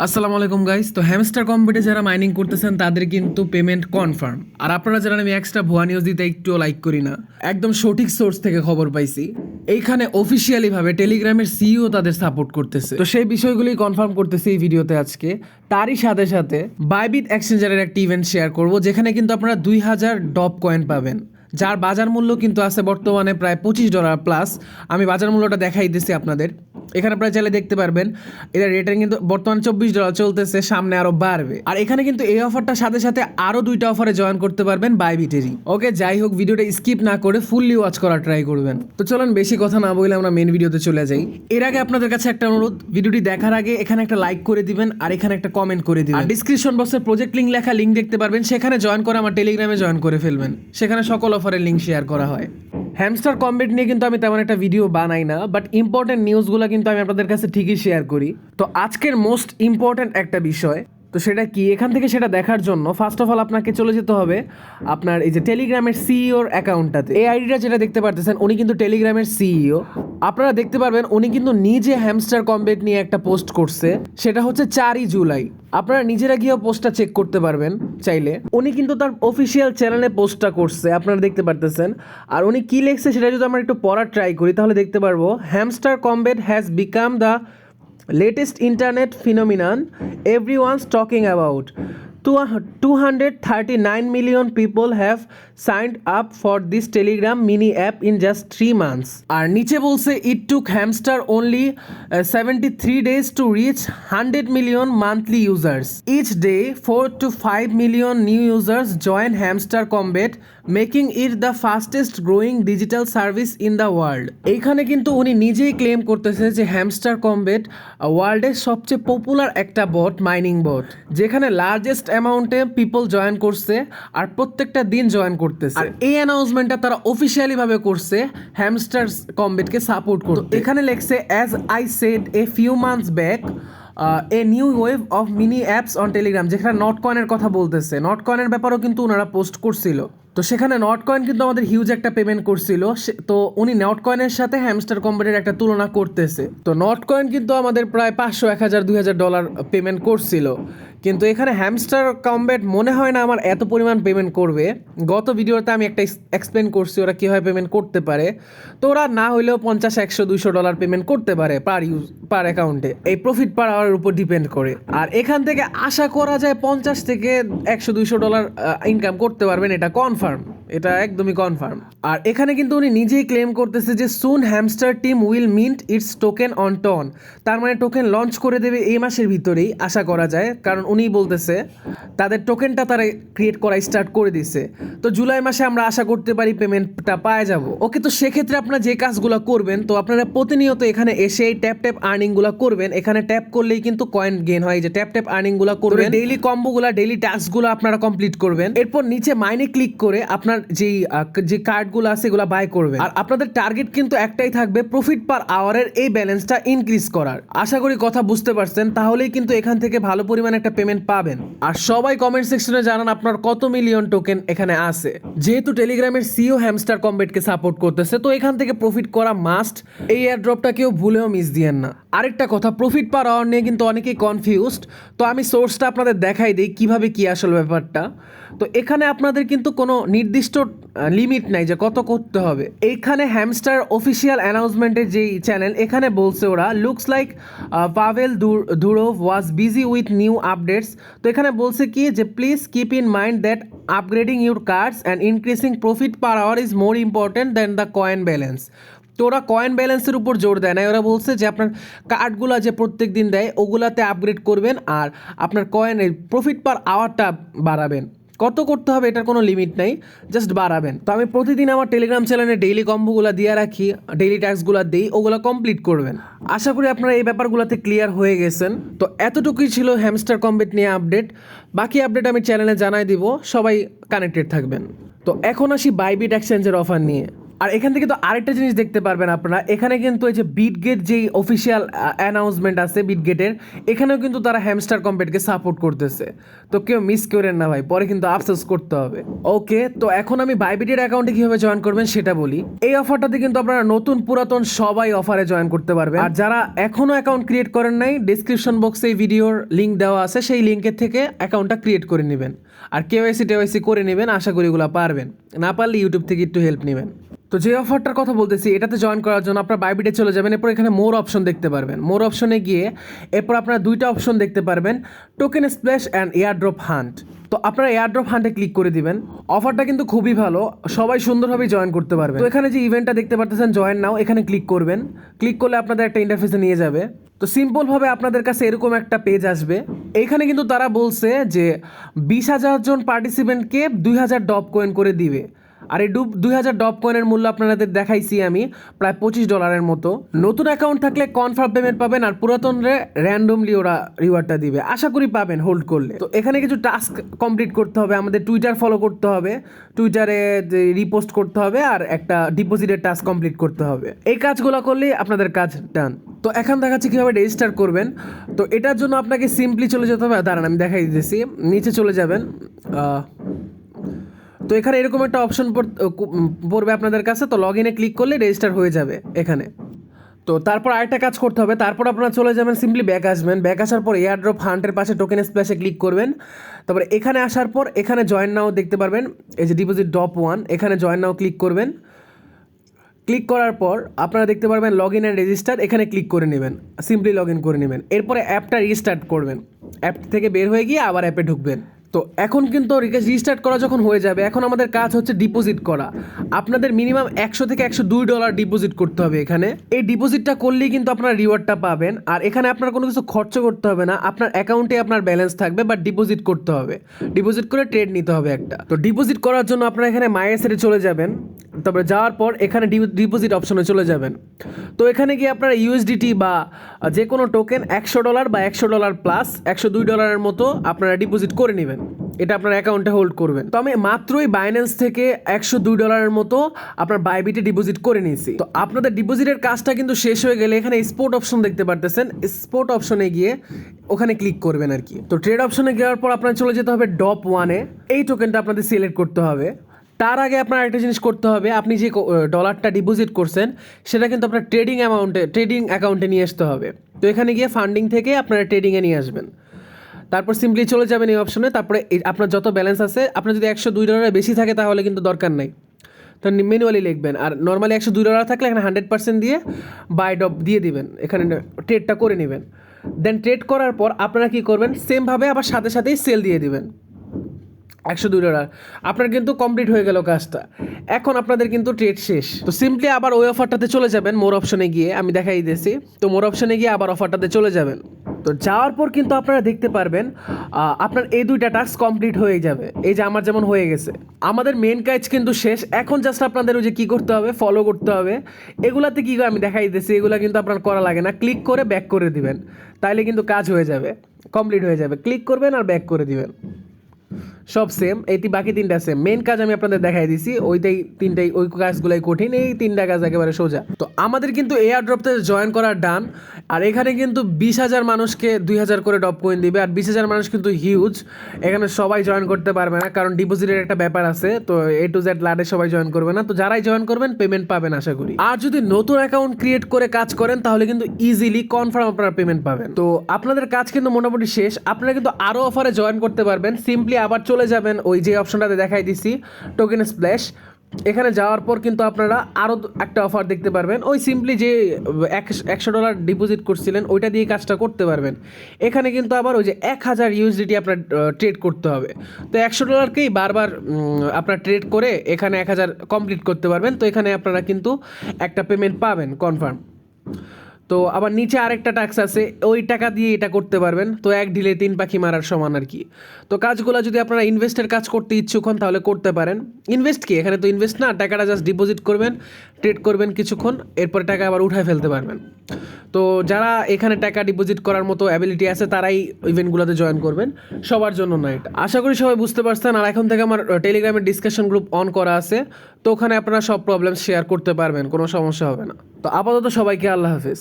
আসসালামু আলাইকুম গাইস। তো হ্যামস্টার কম্বিটে যারা মাইনিং করতেছেন তাদের কিন্তু পেমেন্ট কনফার্ম। আর আপনারা যারা আমি এক্সট্রা ভুয়া নিউজ দিতে একটুও লাইক করি না, একদম সঠিক সোর্স থেকে খবর পাইছি। এইখানে অফিসিয়ালি ভাবে টেলিগ্রামের সিইও তাদের সাপোর্ট করতেছে। তো সেই বিষয়গুলি কনফার্ম করতেছে এই ভিডিওতে আজকে। তারই সাথে সাথে বাইবিট এক্সচেঞ্জারের একটা ইভেন্ট শেয়ার করব, যেখানে কিন্তু আপনারা 2000 ডপ কয়েন পাবেন, যার বাজার মূল্য কিন্তু আছে বর্তমানে প্রায় $25 প্লাস। আমি বাজার মূল্যটা দেখাই দিচ্ছি আপনাদের, এখানে আপনারা চাইলে দেখতে পারবেন। এটার রেটিং কিন্তু বর্তমানে $24 চলতেছে, সামনে আরো বাড়বে। আর এখানে কিন্তু এই অফারটার সাথে সাথে আরো 2টা অফারে জয়েন করতে পারবেন বাইবিটেরই। ওকে, যাই হোক, ভিডিওটা স্কিপ না করে ফুললি ওয়াচ করার ট্রাই করবেন। তো চলুন বেশি কথা না বলে আমরা মেন ভিডিওতে চলে যাই। এর আগে আপনাদের কাছে একটা অনুরোধ, ভিডিওটি দেখার আগে এখানে একটা লাইক করে দিবেন আর এখানে একটা কমেন্ট করে দিবেন। আর ডিসক্রিপশন বক্সে প্রজেক্ট লিংক লেখা লিংক দেখতে পারবেন, সেখানে জয়েন করে আমার টেলিগ্রামে জয়েন করে ফেলবেন। সেখানে সকল অফারের লিংক শেয়ার করা হয়। হ্যামস্টার কম্বিট নিয়ে কিন্তু আমি তেমন একটা ভিডিও বানাই না, বাট ইম্পর্টেন্ট নিউজগুলো কিন্তু আমি আপনাদের কাছে ঠিকই শেয়ার করি। তো আজকের মোস্ট ইম্পর্টেন্ট একটা বিষয়, তো সেটা কি, এখান থেকে সেটা দেখার জন্য ফার্স্ট অফ অল আপনাকে চলে যেতে হবে আপনার এই যে টেলিগ্রামের সিইওর অ্যাকাউন্টটাতে। এই আইডিটা যেটা দেখতে পারতেছেন, উনি কিন্তু টেলিগ্রামের সিইও। আপনারা দেখতে পারবেন উনি কিন্তু নিজে হ্যামস্টার কম্বিট নিয়ে একটা পোস্ট করছে, সেটা হচ্ছে 4ই জুলাই। আপনারা নিজেরা গিয়েও পোস্টটা চেক করতে পারবেন চাইলে। উনি কিন্তু তার অফিসিয়াল চ্যানেলে পোস্টটা করছে, আপনারা দেখতে পারতেছেন। আর উনি কি লিখছে সেটা যদি আমরা একটু পড়ার ট্রাই করি তাহলে দেখতে পারবো, Hamster Kombat has become the latest internet phenomenon everyone's talking about. 239 million people have signed up for this Telegram mini app in just 3 months. আর নিচে বলছে it took Hamster only 73 days to reach 100 million monthly users. Each day 4 to 5 million new users join Hamster Combat, making it the fastest growing digital service in the world. এইখানে কিন্তু উনি নিজেই claim করতেছে যে hamster combat ওয়ার্ল্ডের সবচেয়ে popular একটা বট, mining বট, যেখানে লার্জেস্ট অ্যামাউন্টে পিপল জয়েন করছে আর প্রত্যেকটা দিন জয়েন করতেছে। আর এই অ্যানাউন্সমেন্টটা তারা অফিসিয়ালি ভাবে করছে হ্যামস্টার কম্বেটকে সাপোর্ট করতে। এখানে লেখছে, as I said a few months back a new wave of mini apps on Telegram, যেখানে নট কয়েনের কথা বলতেছে। নট কয়েনের ব্যাপারেও কিন্তু ওনারা পোস্ট করছিল। তো সেখানে নট কয়েন কিন্তু আমাদের হিউজ একটা পেমেন্ট করছিল। তো উনি নট কয়েনের সাথে হ্যামস্টার কম্বিটের একটা তুলনা করতেছে। তো নট কয়েন কিন্তু আমাদের প্রায় 500, 1000, $2000 পেমেন্ট করছিল, কিন্তু এখানে হ্যামস্টার কম্বিট মনে হয় না আমার এত পরিমাণ পেমেন্ট করবে। গত ভিডিওতে আমি একটা এক্সপ্লেন করছি ওরা কীভাবে পেমেন্ট করতে পারে। তো ওরা না হলেও $50, $100, $200 পেমেন্ট করতে পারে পার অ্যাকাউন্টে। এই প্রফিট পার আওয়ারের উপর ডিপেন্ড করে। আর এখান থেকে আশা করা যায় $50 থেকে $100, $200 ইনকাম করতে পারবেন, এটা কনফার্ম, এটা একদমই কনফার্ম। আর এখানে কিন্তু উনি নিজেই ক্লেম করতেছে যে soon Hamster team will mint its token on TON. তার মানে টোকেন লঞ্চ করে দেবে এই মাসের ভিতরেই আশা করা যায়, কারণ উনিই বলতেছে তাদের টোকেনটা তারা ক্রিয়েট করা স্টার্ট করে দিছে। তো জুলাই মাসে আমরা আশা করতে পারি পেমেন্টটা পাওয়া যাব। ওকে, তো সেক্ষেত্রে আপনারা যে কাজগুলো করবেন, তো আপনারা প্রতিনিয়ত এখানে এসে এই ট্যাপ আর্নিংগুলো করবেন। এখানে ট্যাপ করলেই কিন্তু কয়েন গেইন হয়। যে ট্যাপ আর্নিংগুলো করবেন, ডেইলি কম্বোগুলো, ডেইলি টাস্কগুলো আপনারা কমপ্লিট করবেন। এরপর নিচে মাইনে ক্লিক করে আপনার যে কার্ডগুলো আছে এগুলো বাই করবেন। আর আপনাদের টার্গেট কিন্তু একটাই থাকবে, প্রফিট পার আওয়ারের এই ব্যালেন্সটা ইনক্রিজ করার। আশা করি কথা বুঝতে পারছেন, তাহলেই কিন্তু এখান থেকে ভালো পরিমাণে একটা পেমেন্ট পাবেন। আর সবাই কমেন্ট সেকশনে জানান আপনার কত মিলিয়ন টোকেন এখানে আছে। যেহেতু টেলিগ্রামের সিইও হ্যামস্টার কম্বিটকে সাপোর্ট করতেছে, তো এখান থেকে প্রফিট করা মাস্ট। এই এয়ারড্রপটা কেউ ভুলেও মিস দিয়েন না। আরেকটা কথা, প্রফিট পার আওয়ার নিয়ে কিন্তু অনেকেই কনফিউজড। তো আমি সোর্সটা আপনাদের দেখাই দিই কিভাবে কি আসলে ব্যাপারটা। তো এখানে আপনাদের কিন্তু কোনো নির্দিষ্ট লিমিট নাই যে কত করতে হবে। এইখানে হ্যামস্টার অফিসিয়াল অ্যানাউন্সমেন্টের যেই চ্যানেল, এখানে বলছে ওরা, looks like Pavel Durov was busy with new updates. তো এখানে বলছে কি যে please keep in mind that upgrading your cards and increasing profit per hour is more important than the coin balance. তো ওরা কয়েন ব্যালেন্সের উপর জোর দেয় না, ওরা বলছে যে আপনার কার্ডগুলো যে প্রত্যেক দিন দেয় ওগুলাতে আপগ্রেড করবেন আর আপনার কয়েনের প্রফিট পার আওয়ারটা বাড়াবেন। কত করতে হবে এটার কোনো লিমিট নাই, জাস্ট বাড়াবেন। তো আমি প্রতিদিন আমার টেলিগ্রাম চ্যানেলে ডেইলি কম্বোগুলো দিয়ে রাখি, ডেইলি টাস্কগুলো দিই, ওগুলো কমপ্লিট করবেন। আশা করি আপনারা এই ব্যাপারগুলোতে ক্লিয়ার হয়ে গেছেন। তো এতটুকুই ছিল হ্যামস্টার কম্বিট নিয়ে আপডেট। বাকি আপডেট আমি চ্যানেলে জানাই দিব, সবাই কানেক্টেড থাকবেন। তো এখন আসি বাইবিট এক্সচেঞ্জের অফার নিয়ে। আর এখান থেকে তো আরেকটা জিনিস দেখতে পারবেন আপনারা, এখানে কিন্তু এই যে বিটগেট যেই অফিসিয়াল অ্যানাউন্সমেন্ট আছে বিটগেটের, এখানেও কিন্তু তারা হ্যামস্টার কম্পেটকে সাপোর্ট করতেছে। তো কেউ মিস করেন না ভাই, পরে কিন্তু আফসোস করতে হবে। ওকে, তো এখন আমি বাইবিটের অ্যাকাউন্টে কীভাবে জয়েন করবেন সেটা বলি। এই অফারটাতে কিন্তু আপনারা নতুন পুরাতন সবাই অফারে জয়েন করতে পারবেন। আর যারা এখনও অ্যাকাউন্ট ক্রিয়েট করেন নাই, ডিসক্রিপশন বক্সে এই ভিডিওর লিঙ্ক দেওয়া আছে, সেই লিঙ্কের থেকে অ্যাকাউন্টটা ক্রিয়েট করে নেবেন আর কেওয়াইসি করে নেবেন। আশা করি এগুলো পারবেন, না পারলে ইউটিউব থেকে একটু হেল্প নেবেন। তো যে অফারটার কথা বলতেছি, এটাতে জয়েন করার জন্য আপনার বাইবিটে চলে যাবেন। এরপর এখানে মোর অপশন দেখতে পারবেন। মোর অপশনে গিয়ে এরপর আপনারা দুইটা অপশন দেখতে পারবেন, token splash and airdrop hunt. তো আপনারা এয়ারড্রপ হান্টে ক্লিক করে দিবেন। অফারটা কিন্তু খুবই ভালো, সবাই সুন্দরভাবে জয়েন করতে পারবে। তো এখানে যে ইভেন্টটা দেখতে পারতেছেন জয়েন নাও, এখানে ক্লিক করবেন। ক্লিক করলে আপনাদের একটা ইন্টারফেসে নিয়ে যাবে। তো সিম্পলভাবে আপনাদের কাছে এরকম একটা পেজ আসবে। এইখানে কিন্তু তারা বলছে যে 20,000 জন পার্টিসিপেন্টকে 2,000 ডপ কয়েন করে দিবে। আর এই 2,000 ডপ কয়েনের মূল্য আপনাদের দেখাইছি আমি, প্রায় $25 মতো। নতুন অ্যাকাউন্ট থাকলে কনফার্ম পেমেন্ট পাবেন, আর পুরাতনরে র্যান্ডমলি ওরা রিওয়ার্ডটা দিবে। আশা করি পাবেন হোল্ড করলে। তো এখানে কিছু টাস্ক কমপ্লিট করতে হবে, আমাদের টুইটার ফলো করতে হবে, টুইটারে রিপোস্ট করতে হবে, আর একটা ডিপোজিটের টাস্ক কমপ্লিট করতে হবে। এই কাজগুলো করলেই আপনাদের কাজ ডান। তো এখন দেখাচ্ছি কীভাবে রেজিস্টার করবেন। তো এটার জন্য আপনাকে সিম্পলি চলে যেতে হবে, দাঁড়ান আমি দেখাই দিতেছি। নিচে চলে যাবেন। তো এখানে এরকম একটা অপশন পড়বে আপনাদের কাছে। তো লগ ইনে ক্লিক করলে রেজিস্টার হয়ে যাবে এখানে। তো তারপর আরেকটা কাজ করতে হবে, তারপর আপনারা চলে যাবেন, সিম্পলি ব্যাক আসবেন। ব্যাক আসার পর এয়ারড্রপ হান্টের পাশে টোকেন স্প্ল্যাশে ক্লিক করবেন। তারপরে এখানে আসার পর এখানে জয়েন নাও দেখতে পারবেন, এই যে ডিপোজিট ডপ 1, এখানে জয়েন নাও ক্লিক করবেন। ক্লিক করার পর আপনারা দেখতে পারবেন লগ ইন অ্যান্ড রেজিস্টার, এখানে ক্লিক করে নেবেন, সিম্পলি লগ ইন করে নেবেন। এরপরে অ্যাপটা রিস্টার্ট করবেন, অ্যাপ থেকে বের হয়ে গিয়ে আবার অ্যাপে ঢুকবেন। তো এখন কিন্তু রিস্টার্ট করা যখন হয়ে যাবে, এখন আমাদের কাজ হচ্ছে ডিপোজিট করা। আপনাদের মিনিমাম $100 থেকে $102 ডিপোজিট করতে হবে এখানে। এই ডিপোজিটটা করলেই কিন্তু আপনারা রিওয়ার্ডটা পাবেন। আর এখানে আপনার কোনো কিছু খরচ করতে হবে না, আপনার অ্যাকাউন্টে আপনার ব্যালেন্স থাকবে, বাট ডিপোজিট করতে হবে। ডিপোজিট করে ট্রেড নিতে হবে একটা। তো ডিপোজিট করার জন্য আপনারা এখানে মাইএসএরে চলে যাবেন। তারপরে যাওয়ার পর এখানে ডিপোজিট অপশনে চলে যাবেন। তো এখানে গিয়ে আপনারা ইউএসডিটি বা যে কোনো টোকেন $100 বা $100 প্লাস $102 মতো আপনারা ডিপোজিট করে নেবেন। এটা আপনার অ্যাকাউন্টে হোল্ড করবেন। তো আমি মাত্রই বাইন্যান্স থেকে $102 মতো আপনার বাইবিটে ডিপোজিট করে নিয়েছি। তো আপনাদের ডিপোজিটের কাজটা কিন্তু শেষ হয়ে গেলে এখানে স্পোর্ট অপশন দেখতে পারতেছেন, স্পোর্ট অপশনে গিয়ে ওখানে ক্লিক করবেন আর কি। তো ট্রেড অপশনে যাওয়ার পর আপনার চলে যেতে হবে ডপ 1-এ। এই টোকেনটা আপনাদের সিলেক্ট করতে হবে। তার আগে আপনার একটা জিনিস করতে হবে, আপনি যে ডলারটা ডিপোজিট করছেন সেটা কিন্তু আপনার ট্রেডিং অ্যাকাউন্টে নিয়ে আসতে হবে। তো এখানে গিয়ে ফান্ডিং থেকে আপনারা ট্রেডিংয়ে নিয়ে আসবেন। তারপর সিম্পলি চলে যাবেন এই অপশনে। তারপরে আপনার যত ব্যালেন্স আছে, আপনার যদি $102 বেশি থাকে তাহলে কিন্তু দরকার নাই, তো ম্যানুয়ালি লিখবেন। আর নর্মালি $102 থাকলে এখানে 100% দিয়ে বাই ডপ দিয়ে দিবেন, এখানে ট্রেডটা করে নেবেন। দেন ট্রেড করার পর আপনারা কী করবেন, সেমভাবে আবার সাথে সাথেই সেল দিয়ে দিবেন $102। আপনার কিন্তু কমপ্লিট হয়ে গেল কাজটা। এখন আপনাদের কিন্তু ট্রেড শেষ। তো সিম্পলি আবার ওই অফারটাতে চলে যাবেন, মোর অপশনে গিয়ে আমি দেখাই দিয়েছি। তো মোর অপশনে গিয়ে আবার অফারটাতে চলে যাবেন। তো যাওয়ার পর কিন্তু আপনারা দেখতে পারবেন আপনার এই দুইটা টাস্ক কমপ্লিট হয়ে যাবে। এই যে আমার যেমন হয়ে গেছে, আমাদের মেন কাজ কিন্তু শেষ। এখন জাস্ট আপনাদের ওই যে কী করতে হবে, ফলো করতে হবে। এগুলাতে কী আমি দেখাই দিতেছি, এগুলা কিন্তু আপনার করা লাগে না, ক্লিক করে ব্যাক করে দিবেন, তাইলে কিন্তু কাজ হয়ে যাবে, কমপ্লিট হয়ে যাবে। ক্লিক করবেন আর ব্যাক করে দিবেন, সব সেম। বাকি 3টা সেম। মেন কাজ আমি আপনাদের দেখাই দিছি, ওই কাজগুলাই কঠিন, এই 3টা কাজ একেবারে সোজা। তো আমাদের কিন্তু এয়ারড্রপতে জয়েন করা ডান। আর এখানে কিন্তু 20,000 মানুষকে 2,000 করে ডপ কয়েন দিবে। আর 20,000 মানুষ কিন্তু হিউজ, এখানে সবাই জয়েন করতে পারবে না, কারণ ডিপোজিটের একটা ব্যাপার আছে। তো A to Z লাডে সবাই জয়েন করবে না। তো যারাই জয়েন করবেন পেমেন্ট পাবেন আশা করি। আর যদি নতুন অ্যাকাউন্ট ক্রিয়েট করে কাজ করেন তাহলে কিন্তু ইজিলি কনফার্ম আপনারা পেমেন্ট পাবেন। তো আপনাদের কাজ কিন্তু মোটামুটি শেষ। আপনারা কিন্তু আরও অফারে জয়েন করতে পারবেন। সিম্পলি আবার চলে যাবেন ওই যে অপশনটাতে দেখাই দিছি, টোকেন স্প্ল্যাশ। এখানে যাওয়ার পর কিন্তু আপনারা আরও একটা অফার দেখতে পারবেন। ওই সিম্পলি যে $100 ডিপোজিট করছিলেন ওইটা দিয়ে কাজটা করতে পারবেন। এখানে কিন্তু আবার ওই যে 1000 ইউএসডিটি আপনার ট্রেড করতে হবে। তো $100কেই বারবার আপনার ট্রেড করে এখানে 1000 কমপ্লিট করতে পারবেন। তো এখানে আপনারা কিন্তু একটা পেমেন্ট পাবেন কনফার্ম। তো আবার নিচে আরেকটা ট্যাক্স আছে, ওই টাকা দিয়ে এটা করতে পারবেন। তো এক ঢিলে 3 পাখি মারার সমান আর কি। তো কাজগুলো যদি আপনারা ইনভেস্টের কাজ করতে ইচ্ছুক হন তাহলে করতে পারেন। ইনভেস্ট কি, এখানে তো ইনভেস্ট না, টাকাটা জাস্ট ডিপোজিট করবেন, ট্রেড করবেন কিছুক্ষণ, এরপরে টাকা আবার উঠায় ফেলতে পারবেন। তো যারা এখানে টাকা ডিপোজিট করার মতো অ্যাবিলিটি আছে তারাই ইভেন্টগুলোতে জয়েন করবেন, সবার জন্য না এটা। আশা করি সবাই বুঝতে পারছেন। আর এখন থেকে আমার টেলিগ্রামের ডিসকাশন গ্রুপ অন করা আছে, তো ওখানে আপনারা সব প্রবলেম শেয়ার করতে পারবেন, কোনো সমস্যা হবে না। তো আপাতত সবাইকে আল্লাহ হাফেজ।